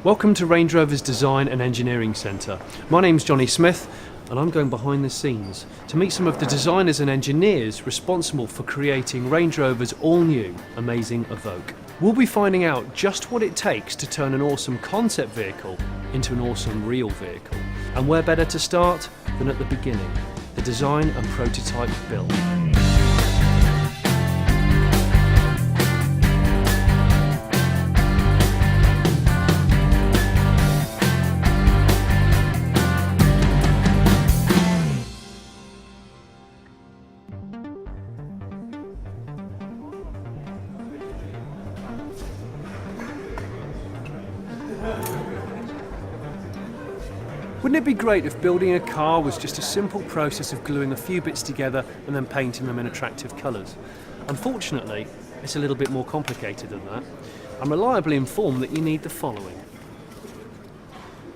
Welcome to Range Rover's Design and Engineering Centre. My name's Johnny Smith and I'm going behind the scenes to meet some of the designers and engineers responsible for creating Range Rover's all-new, amazing Evoque. We'll be finding out just what it takes to turn an awesome concept vehicle into an awesome real vehicle. And where better to start than at the beginning, the design and prototype build. Wouldn't it be great if building a car was just a simple process of gluing a few bits together and then painting them in attractive colours? Unfortunately, it's a little bit more complicated than that. I'm reliably informed that you need the following: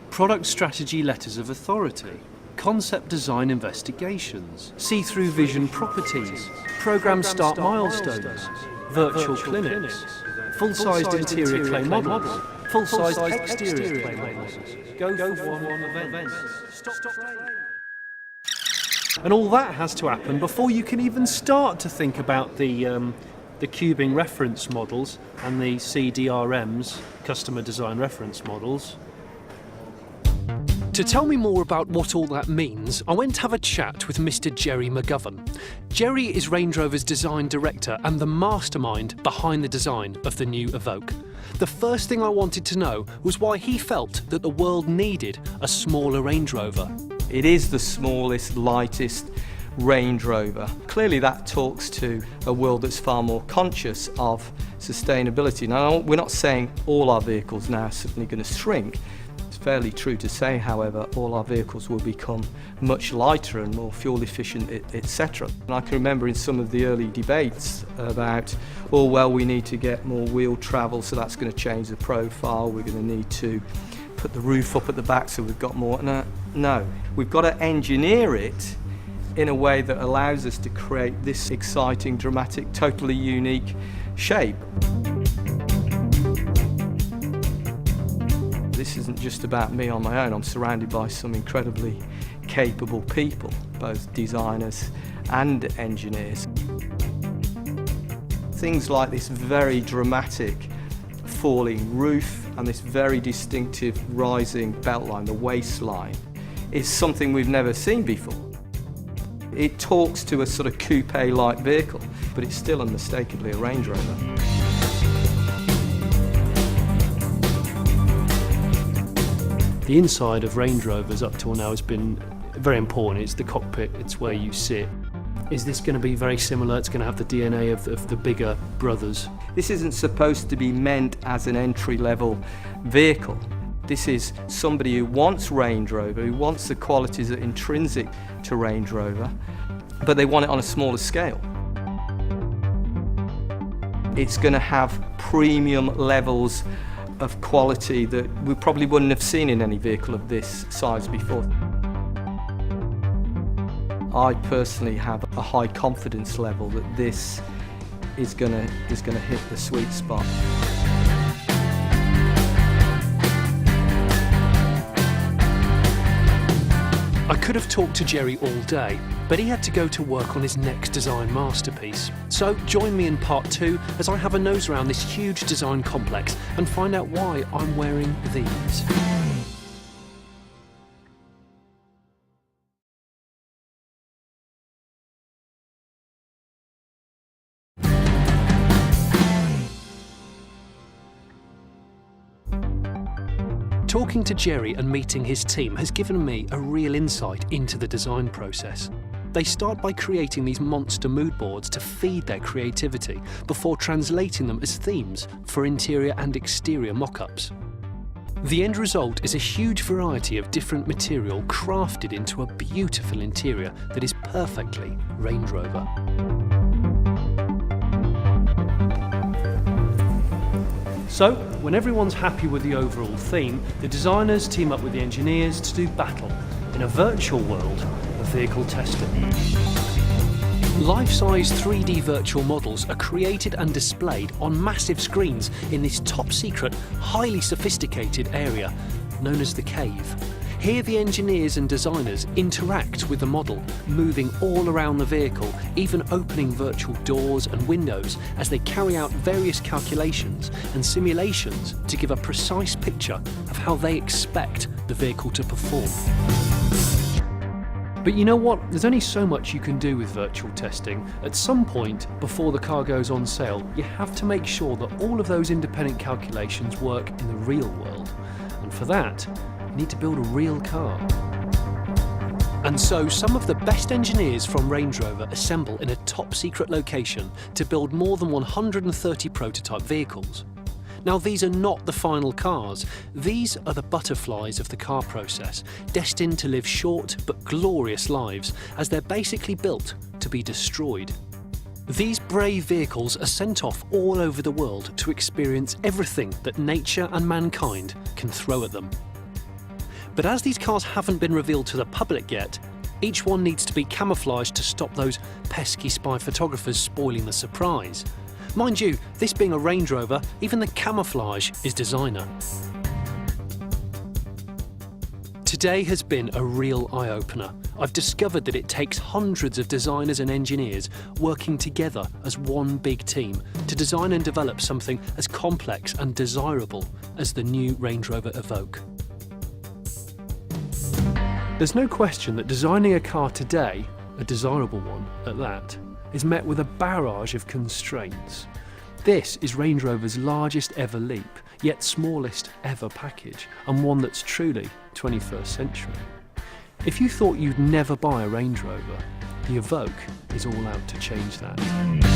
product strategy letters of authority, concept design investigations, see-through vision properties, program start milestones, virtual clinics, full-sized interior clay models, full-sized exterior clay models, go for one event, stop play. And all that has to happen before you can even start to think about the cubing reference models and the CDRMs, customer design reference models. To tell me more about what all that means, I went to have a chat with Mr. Jerry McGovern. Jerry is Range Rover's design director and the mastermind behind the design of the new Evoque. The first thing I wanted to know was why he felt that the world needed a smaller Range Rover. It is the smallest, lightest Range Rover. Clearly that talks to a world that's far more conscious of sustainability. Now, we're not saying all our vehicles now are suddenly going to shrink. It's fairly true to say, however, all our vehicles will become much lighter and more fuel efficient, etc. And I can remember in some of the early debates about, oh well, we need to get more wheel travel, so that's going to change the profile, we're going to need to put the roof up at the back so we've got more. No, we've got to engineer it in a way that allows us to create this exciting, dramatic, totally unique shape. This isn't just about me on my own. I'm surrounded by some incredibly capable people, both designers and engineers. Things like this very dramatic falling roof and this very distinctive rising beltline, the waistline, is something we've never seen before. It talks to a sort of coupe-like vehicle, but it's still unmistakably a Range Rover. The inside of Range Rovers up till now has been very important. It's the cockpit, it's where you sit. Is this going to be very similar? It's going to have the DNA of the bigger brothers. This isn't supposed to be meant as an entry-level vehicle. This is somebody who wants Range Rover, who wants the qualities that are intrinsic to Range Rover, but they want it on a smaller scale. It's going to have premium levels of quality that we probably wouldn't have seen in any vehicle of this size before. I personally have a high confidence level that this is going to hit the sweet spot. I could have talked to Jerry all day, but he had to go to work on his next design masterpiece. So join me in part 2 as I have a nose around this huge design complex and find out why I'm wearing these. Talking to Jerry and meeting his team has given me a real insight into the design process. They start by creating these monster mood boards to feed their creativity before translating them as themes for interior and exterior mock-ups. The end result is a huge variety of different material crafted into a beautiful interior that is perfectly Range Rover. So, when everyone's happy with the overall theme, the designers team up with the engineers to do battle in a virtual world of vehicle testing. Life-size 3D virtual models are created and displayed on massive screens in this top-secret, highly sophisticated area known as the cave. Here the engineers and designers interact with the model, moving all around the vehicle, even opening virtual doors and windows as they carry out various calculations and simulations to give a precise picture of how they expect the vehicle to perform. But you know what? There's only so much you can do with virtual testing. At some point, before the car goes on sale, you have to make sure that all of those independent calculations work in the real world. And for that, you need to build a real car. And so some of the best engineers from Range Rover assemble in a top-secret location to build more than 130 prototype vehicles. Now, these are not the final cars. These are the butterflies of the car process, destined to live short but glorious lives, as they're basically built to be destroyed. These brave vehicles are sent off all over the world to experience everything that nature and mankind can throw at them. But as these cars haven't been revealed to the public yet, each one needs to be camouflaged to stop those pesky spy photographers spoiling the surprise. Mind you, this being a Range Rover, even the camouflage is designer. Today has been a real eye-opener. I've discovered that it takes hundreds of designers and engineers working together as one big team to design and develop something as complex and desirable as the new Range Rover Evoque. There's no question that designing a car today, a desirable one at that, is met with a barrage of constraints. This is Range Rover's largest ever leap, yet smallest ever package, and one that's truly 21st century. If you thought you'd never buy a Range Rover, the Evoque is all out to change that.